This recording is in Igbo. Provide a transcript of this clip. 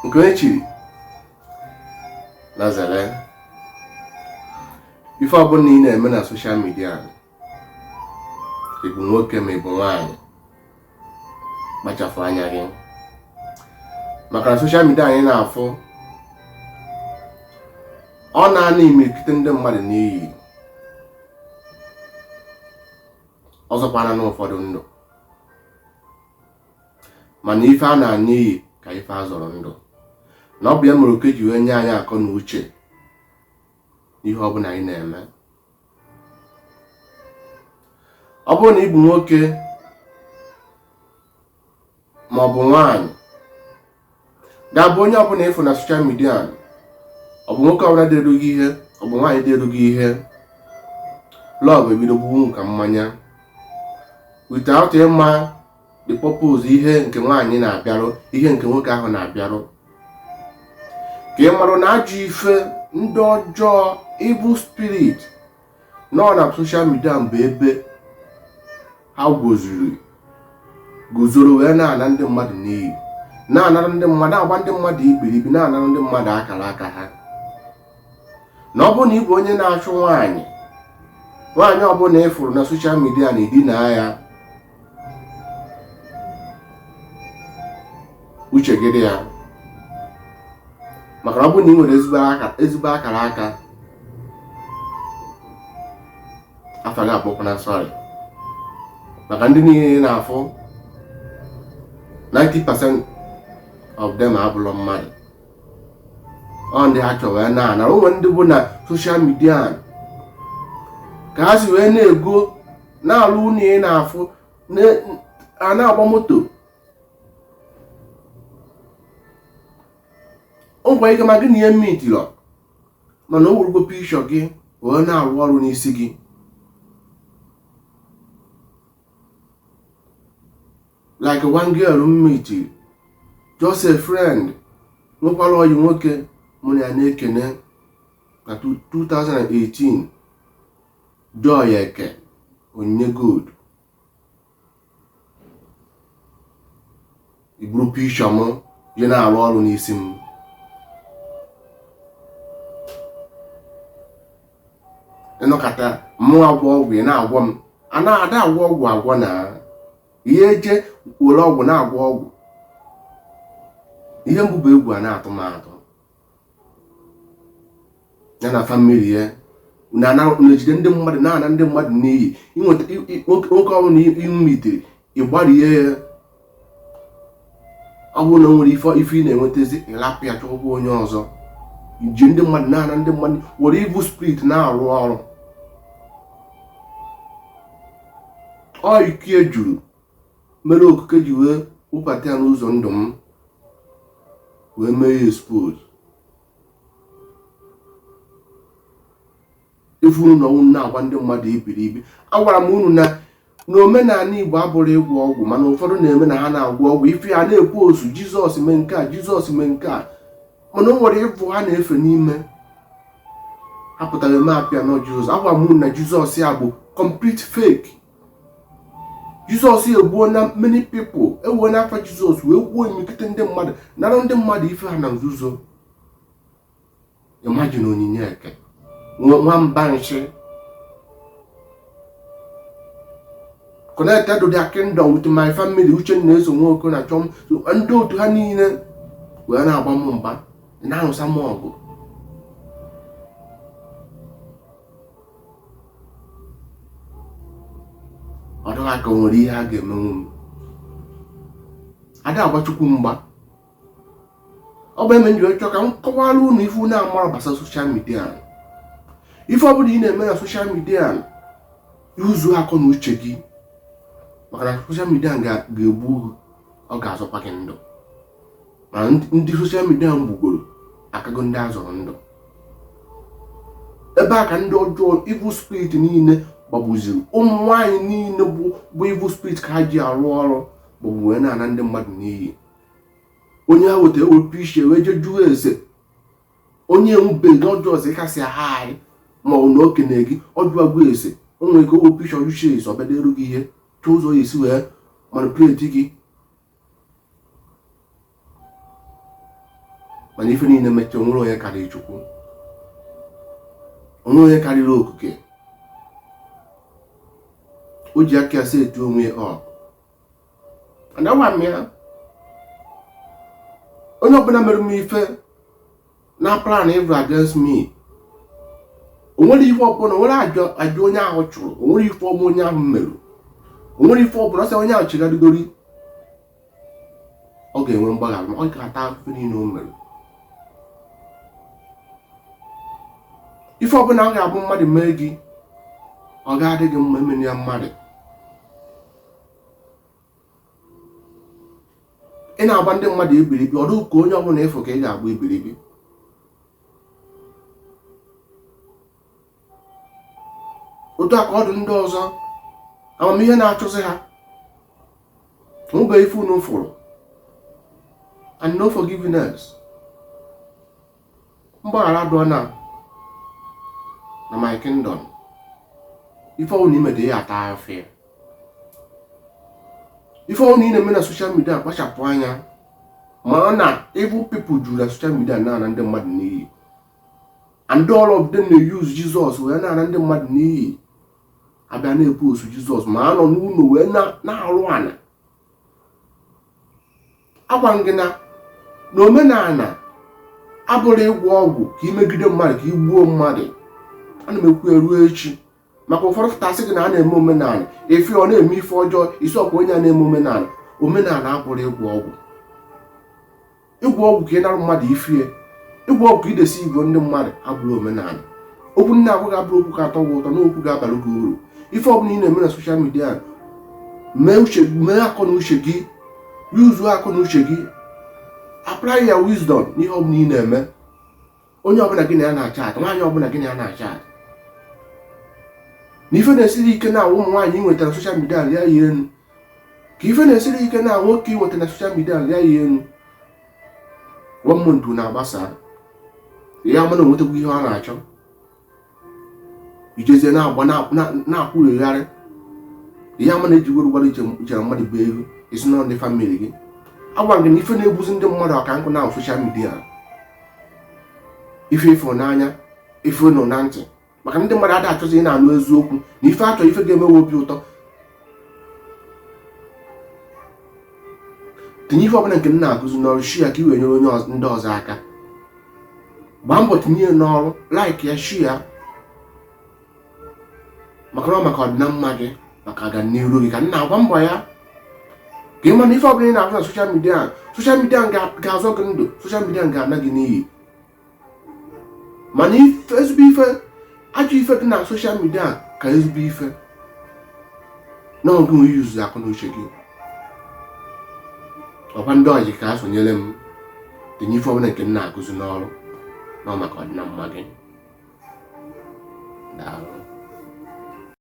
nke echiri na zere ife ọbụla ị na-eme na soshal midia, ịbụ nwoke ma ịbụ nwaanyị, kpachapụ anya gị, maka na soshal midia anyị na-afụ ọ na-ana imirikite ndị mmadụ n'iyi, ọzọkwana n'ụfọdụ ndụ, mana ife a na-ana iyi ka ife a zọrọ ndụ, na ọ bụ ya mere oke ji wee nye anyị akọ na uche ihe ọbụla anyị na-eme. Ọ bụrụ na ị bụ nwoke ma ọ bụ nwaanyị, ga-abụ onye ọbụla ịfụ na soshal midia, ọ bụ nwoke ọbụla dị erughị ihe, ọ bụ nwaanyị dị erughị ihe, lọv ebido gbuwu nka mmanya without ịma the purpose ihe nke nwaanyị na-abịarụ, ihe nke nwoke ahụ na-abịarụ, ka ị marụ na ajọ ife ndị ọjọọ evil spirit nọ na soshal midia bụ ebe ha guzoro wee na-ana ndị mmadụ n'iyi, na-anara ndị mmadụ, agba ndị mmadụ ikpiribi, na-anara ndị mmadụ akara aka ha. Na ọ bụrụ na ị bụ onye na-achụ nwaanyị ọbụla ị fụrụ na soshal midia na idina ya, uche gị dị ya, maka na ọ bụrụ na ị nwere ezigbo akara aka, afa gị akpọkwana sorry, maka ndị niile na-afụ 90% of them abụrụ mmadụ, ọ ndị ha chọrọ wee na-anara. Onwe ndị bụ na soshal midia ka ha si wee na-ego na-alụ ụlọ ị na-afụ na-agba moto, o nwere ike ma gị na ihe mitiro, mana o werego pikshọ gị wee na-arụ ọrụ n'isi gị. Like one girl mmiti, just a friend, nwekwara ọyị nwoke mụ na ya na-ekene na 2018, Joy Eke Onyinye Good, iburu pikshọ m je na-arụ ọrụ n'isi m. Ịnọkata mụ agwọ ọgwụ, ị na-agwọ m, a na-ada agwọ ọgwụ agwọ, na ihe eje were ọgwụ na-agwọ ọgwụ, ihe mbụba egwu a na-atụ m atụ ya na famili ya na-ejide ndị mmadụ, na-ana ndị mmadụ n'iyi. Inweta nwoke ọbụla imitere ịgbarie ya, ọ bụrụ na o nwere ife ị na-enwetazi, ịlapụ ya chọkwa onye ọzọ, iji ndị mmadụ na-ana ndị mmadụ, were evil spirit na-arụ ọrụ. Ọ ike juru mere okuke ji wee wụpụta ya n'ụzọ ndụ m, wee mee ya expose. Ife unu na ọnwụ na-agwa ndị mmadụ ibiribi, agwara m unu na omenala Igbo abụrụ ịgwọ ọgwụ, mana ụfọdụ na-eme na ha na-agwọ ọgwụ, ife ha na-ekwu osu Jizọs mee nke a, Jizọs mee nke a, mana o nwere ịfụ ha na-efe n'ime ha, pụtara eme apịa nọ Jizọs. Agwara m unu na Jizọs ya bụ complete fake. Jizọs egbuo na many people, ewuo n'afa Jizọs wee gwuo imikite ndị mmadụ, nara ndị mmadụ ife ha na nzuzo. Imagine Onyinye Eke, nwamba nshi, connected to their kingdom with my family, uche na-eso nwoke na chọm, ndị otu ha niile wee na-agba m mba, na-arụsa m ọgụ. Ọ dịghị aka o nwere ihe a ga-emenwu m, ada agbachukwu mgba. Ọ bụ eme nji wee chọọ ka m kọwara unu ife unu amara gbasara soshal midia. Ife ọbụla ị na-eme na soshal midia, yuzu akọ na uche gị, maka na soshal midia ga-egbu, ọ ga-azọkwa gị ndụ. Mana ndị soshal midia gbugboro akago ndị azọrọ ndụ. Ebe a ka ndị ọjọọ evil spirit niile gbagbuziri, ụmụ nwaanyị niile bụ evil spirit ka ha ji arụ ọrụ, gbagbu wee na-ana ndị mmadụ n'iyi. Onye ha weta ewepụ ishe wee je jụọ eze, onye enwubeghị ọjọọ ọzọ ịkasị aha anyị ma ọ na okene gị, ọjọọ agwụ eze, o nwere ike owepụ ishe ọjụche eze, ọ bịa eru gị ihe, chọọ ụzọ ya esi wee manipulate gị. mana ife niile mecha onwere onye karịrị Chukwu, onwere onye karịrị okike. O ji aka ya set onwe ya up. And agwa m ya, onye ọbụla mere m ife na plan evil against me, onwere ife ọbụla, onwere ajọ onye ahụ chụrụ, onwere ife ọbụla onye ahụ merụ, onwere ife ọbụla ọsọ onye ahụ chigharịgori, ọ ga-enwe mgbaghara, ma ọ ga-ata afụfụ niile o mere. Ife ọbụla ọ ga-abụ mmadụ mee gị, ọ ga-adị gị mma emeni ya mmadụ. Ị na-agba ndị mmadụ ebiribi, ọ dịghị ka onye ọbụla ịfụ ka ị ga-agba ebiribi. Otu a ka ọ dị ndị ọzọ, amamihe na-achụzi ha, nwebe ife unu fụrụ, and no forgiveness. Mgbaghara dụọ na my kingdom. Ife ọwụ na imede ya ata afịa. Ife ọwụ na ị na-eme na social media kpachapụ anya, ma na evil people juru na social media na ndị mmadụ n'iyi. And all of them na-use Jesus wee na ndị mmadụ n'iyi. Abịa na-epu osu Jesus ma anọ n'ụlọ wee na-arụ ana. Agwa gị na omenala abụrụ ịgwọ ọgwụ ka imegide mmadụ, ka igbuo mmadụ. Ana m ekwu eruo echi, maka ụfọdụ tasị gị na a na-eme omenala, efi ọ na-eme ife ọjọọ, isi ọkwa onye a na-eme omenala. Omenala abụrụ ịgwọ ọgwụ. Ịgwọ ọgwụ ka ị nara mmadụ ifie, ịgwọ ọgwụ ka idesi igwe ndị mmadụ abụrụ omenala. Okwu nne agwa ga-abụrụ okwu ka atọ gị ụtọ na okwu ga-abalụ gị uru. Ife ọbụla ị na-eme na social media, mee akọ na uche gị, yuzuo akọ na uche gị, apply your wisdom n'ihe ọbụla ị na-eme. Onye ọbụla gị na ya na-achat, nwaanyị ọbụla gị na ya na-achat, na ife na-esiri ike na ụmụ nwaanyị inweta na social media lia ya enu, ka ife na-esiri ike na nwoke inweta na social media lia ya enu. Gọọmenti na-agbasa ya, mana onwetakwa ihe ọ na-achọ, ijezie na-agba na-akwụghegharị ya, mana ejigoro gbara ichere mmadụ bụ ego isi na ndị famili gị. Agwa gị na ife na-ebuzi ndị mmadụ ọka nkụ na social media, ife ifo n'anya, ife nọ na ntị, maka ndị mmadụ adịghị achọzi ị na-anụ eziokwu na ife achọ ife ga-emewe obi ụtọ. Tinye ife ọbụla nke m na-akụzi n'ọrụ, shia ka i wee nyere onye ndị ọzọ aka. Gbaa mbọ tinye ya n'ọrụ, like ya, shia, maka ọdịna mma gị, maka ọganiru gị, ka m na-agba mbọ ya. Ka ị ma na ife ọbụla ị na-ahụ na social media ga-azọ gị ndụ, social media ga-ana gị n'iyi. Mana ezigbo ife, ajọ ife dị na social media ka ezigbo ife na ọgụ nwe yuzu akụ na uche gị. Ọkwa ndị ọjị ka a sonyere m, tinye ife ọbụla nke m na-akụzi n'ọrụ na maka ọdịna mma gị. Daalụ.